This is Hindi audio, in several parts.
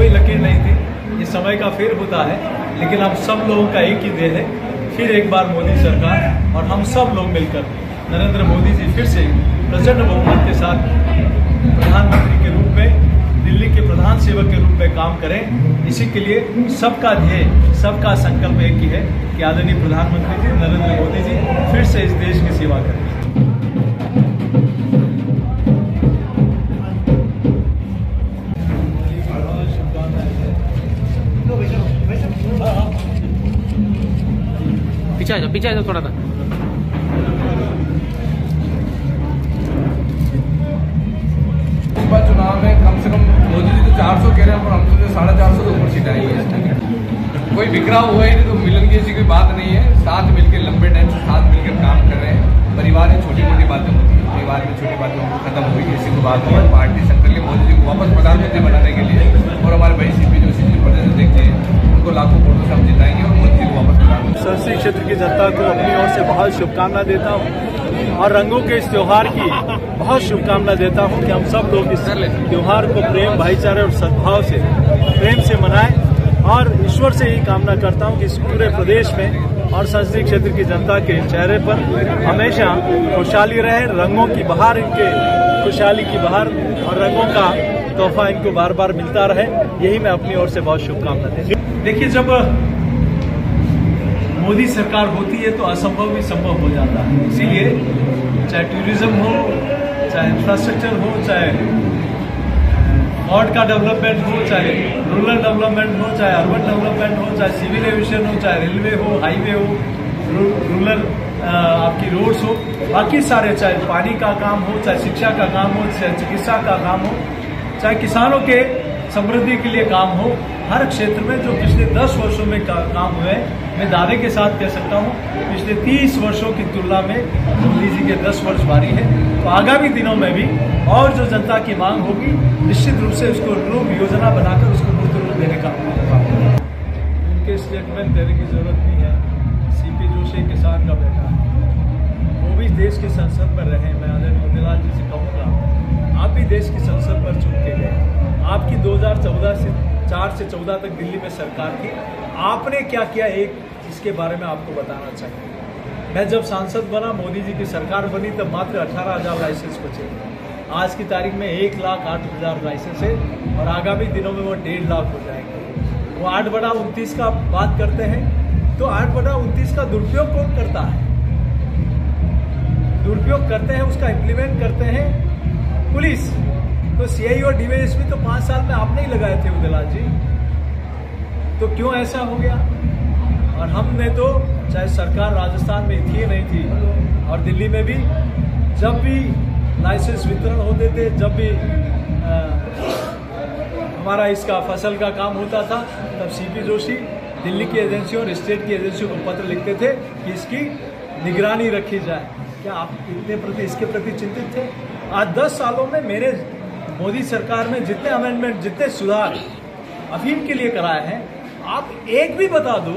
कोई लकीर नहीं थी, ये समय का फेर होता है, लेकिन हम सब लोगों का एक ही देह है। फिर एक बार मोदी सरकार और हम सब लोग मिलकर नरेंद्र मोदी जी फिर से प्रचंड बहुमत के साथ प्रधानमंत्री के रूप में, दिल्ली के प्रधान सेवक के रूप में काम करें। इसी के लिए सबका ध्येय, सबका संकल्प एक ही है कि आदरणीय प्रधानमंत्री जी नरेंद्र मोदी जी फिर से इस देश की सेवा करें। पीछे आ जाओ थोड़ा सा। इस बार चुनाव में कम से कम मोदी जी तो 400 कह रहे हैं, पर हम तो 450 के ऊपर सीट आई है। कोई बिखराव हुआ ही नहीं, तो मिलन की ऐसी कोई बात नहीं है। साथ मिलकर लंबे टाइम से साथ मिलकर काम कर रहे हैं। परिवार में छोटी मोटी बातें होती हैं, परिवार में छोटी बातें खत्म हुई, ऐसी कोई बात नहीं है। पार्टी संकल्प मोदी जी को वापस प्रधानमंत्री बनाने के लिए, और हमारे भाई सीपी जोशी जी प्रदेश देखते हैं, उनको लाखों वोटों से हम जिताएंगे और मोदी जी को वापस प्रधानमंत्री। संसदीय क्षेत्र की जनता को अपनी ओर से बहुत शुभकामना देता हूँ और रंगों के इस त्योहार की बहुत शुभकामना देता हूँ कि हम सब लोग इस त्योहार को प्रेम, भाईचारे और सद्भाव से, प्रेम से मनाएं। और ईश्वर से यही कामना करता हूँ कि इस पूरे प्रदेश में और संसदीय क्षेत्र की जनता के चेहरे पर हमेशा खुशहाली रहे, रंगों की बहार, इनके खुशहाली की बहार और रंगों का तोहफा इनको बार बार मिलता रहे। यही मैं अपनी ओर से बहुत शुभकामना देता हूँ। देखिए, जब मोदी सरकार होती है तो असंभव भी संभव हो जाता है। इसीलिए चाहे टूरिज्म हो, चाहे इंफ्रास्ट्रक्चर हो, चाहे वार्ड का डेवलपमेंट हो, चाहे रूरल डेवलपमेंट हो, चाहे अर्बन डेवलपमेंट हो, चाहे सिविल एविएशन हो, चाहे रेलवे हो, हाईवे हो, रूरल आपकी रोड्स हो, बाकी सारे, चाहे पानी का काम हो, चाहे शिक्षा का काम हो, चाहे चिकित्सा का काम हो, चाहे किसानों के समृद्धि के लिए काम हो, हर क्षेत्र में जो पिछले 10 वर्षों में काम हुए, मैं दावे के साथ कह सकता हूँ पिछले 30 वर्षों की तुलना में मोदी जी के 10 वर्ष भारी है। तो आगामी दिनों में भी और जो जनता की मांग होगी, निश्चित रूप से उसको रूप योजना बनाकर उसको मूर्त रूप देने का उनके स्टेटमेंट देने की जरूरत नहीं है। सीपी जोशी किसान का बेटा है, वो भी देश की संसद में रहे। मैं आदरणीय मोतीलाल जी से कहूँगा, आप भी देश की संसद पर चुन के गए। आपकी 2014 से 14 तक दिल्ली में सरकार थी। आपने क्या किया, एक इसके बारे में आपको बताना चाहिए। मैं जब सांसद बना, मोदी जी की सरकार बनी, तब मात्र 18,000 लाइसेंस बचे। आज की तारीख में 1,08,000 लाइसेंस है और आगामी दिनों में वो 1.5 लाख हो जाएंगे। वो 8/29 का बात करते हैं, तो 8/29 का दुरुपयोग कौन करता है? दुरुपयोग करते हैं, उसका इम्प्लीमेंट करते हैं पुलिस। तो सीआई और डीवाईएसपी तो 5 साल में आपने ही लगाए थे उदयलाल जी, तो क्यों ऐसा हो गया? और हमने तो, चाहे सरकार राजस्थान में थी नहीं थी और दिल्ली में भी, जब भी लाइसेंस वितरण होते थे, जब भी हमारा इसका फसल का काम होता था, तब सीपी जोशी दिल्ली की एजेंसियों और स्टेट की एजेंसियों को पत्र लिखते थे कि इसकी निगरानी रखी जाए। क्या आप इसके प्रति चिंतित थे? आज 10 सालों में मेरे मोदी सरकार में जितने अमेंडमेंट, जितने सुधार अफीम के लिए कराए हैं, आप एक भी बता दो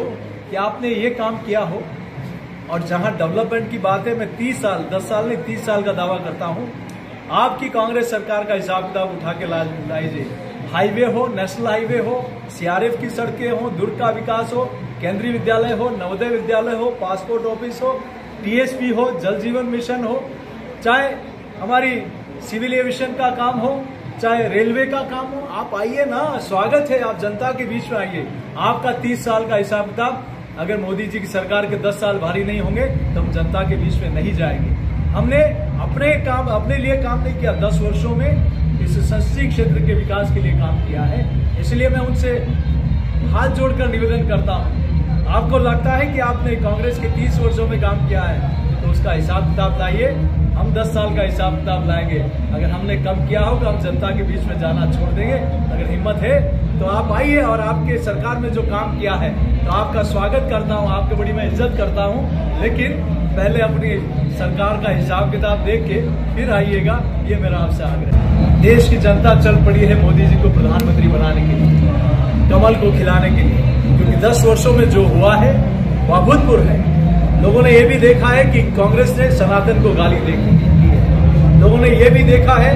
कि आपने ये काम किया हो। और जहां डेवलपमेंट की बात है, मैं 30 साल, 10 साल नहीं 30 साल का दावा करता हूं। आपकी कांग्रेस सरकार का हिसाब किताब उठा के लाइए। हाईवे हो, नेशनल हाईवे हो, सीआरएफ की सड़कें हो, दुर्ग का विकास हो, केंद्रीय विद्यालय हो, नवोदय विद्यालय हो, पासपोर्ट ऑफिस हो, टीएसपी हो, जल जीवन मिशन हो, चाहे हमारी सिविल एविएशन का काम हो, चाहे रेलवे का काम हो, आप आइए ना, स्वागत है, आप जनता के बीच में आइए। आपका 30 साल का हिसाब किताब अगर मोदी जी की सरकार के 10 साल भारी नहीं होंगे तो हम जनता के बीच में नहीं जाएंगे। हमने अपने लिए काम नहीं किया, 10 वर्षों में इस संसदीय क्षेत्र के विकास के लिए काम किया है। इसलिए मैं उनसे हाथ जोड़कर निवेदन करता हूं, आपको लगता है कि आपने कांग्रेस के 30 वर्षों में काम किया है तो उसका हिसाब किताब लाइए। हम 10 साल का हिसाब किताब लाएंगे। अगर हमने कम किया होगा, हम जनता के बीच में जाना छोड़ देंगे। अगर हिम्मत है तो आप आइए और आपके सरकार में जो काम किया है तो आपका स्वागत करता हूं, आपकी बड़ी मैं इज्जत करता हूं, लेकिन पहले अपनी सरकार का हिसाब किताब देख के फिर आइएगा, ये मेरा आपसे आग्रह है। देश की जनता चल पड़ी है मोदी जी को प्रधानमंत्री बनाने के लिए, कमल को खिलाने के लिए, क्योंकि 10 वर्षों में जो हुआ है वो अभूतपूर्व है। लोगों ने ये भी देखा है कि कांग्रेस ने सनातन को गाली दी है। लोगों ने ये भी देखा है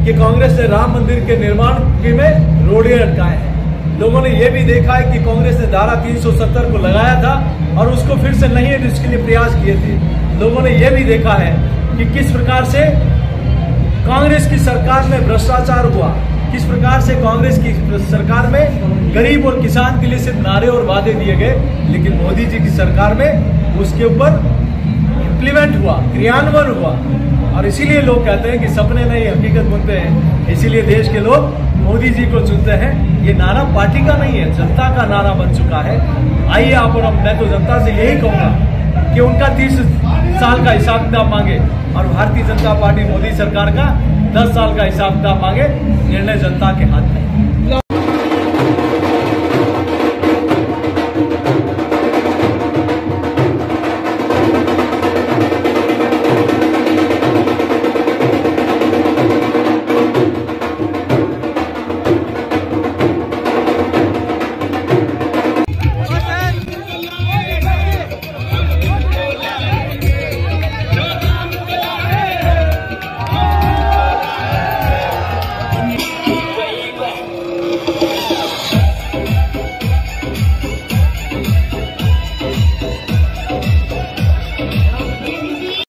कि कांग्रेस ने राम मंदिर के निर्माण में रोड़े अटकाए हैं। लोगों ने ये भी देखा है कि कांग्रेस ने धारा 370 को लगाया था और उसको फिर से नहीं है, इसके लिए प्रयास किए थे। लोगों ने ये भी देखा है कि किस प्रकार से कांग्रेस की सरकार में भ्रष्टाचार हुआ, किस प्रकार से कांग्रेस की सरकार में गरीब और किसान के लिए सिर्फ नारे और वादे दिए गए, लेकिन मोदी जी की सरकार में उसके ऊपर इम्प्लीमेंट हुआ, क्रियान्वयन हुआ। और इसीलिए लोग कहते हैं कि सपने नहीं हकीकत बनते हैं, इसीलिए देश के लोग मोदी जी को चुनते हैं। ये नारा पार्टी का नहीं है, जनता का नारा बन चुका है। आइए आप और मैं तो जनता से यही कहूंगा कि उनका 30 साल का हिसाब किताब मांगे और भारतीय जनता पार्टी मोदी सरकार का 10 साल का हिसाब किताब मांगे। निर्णय जनता के हाथ में।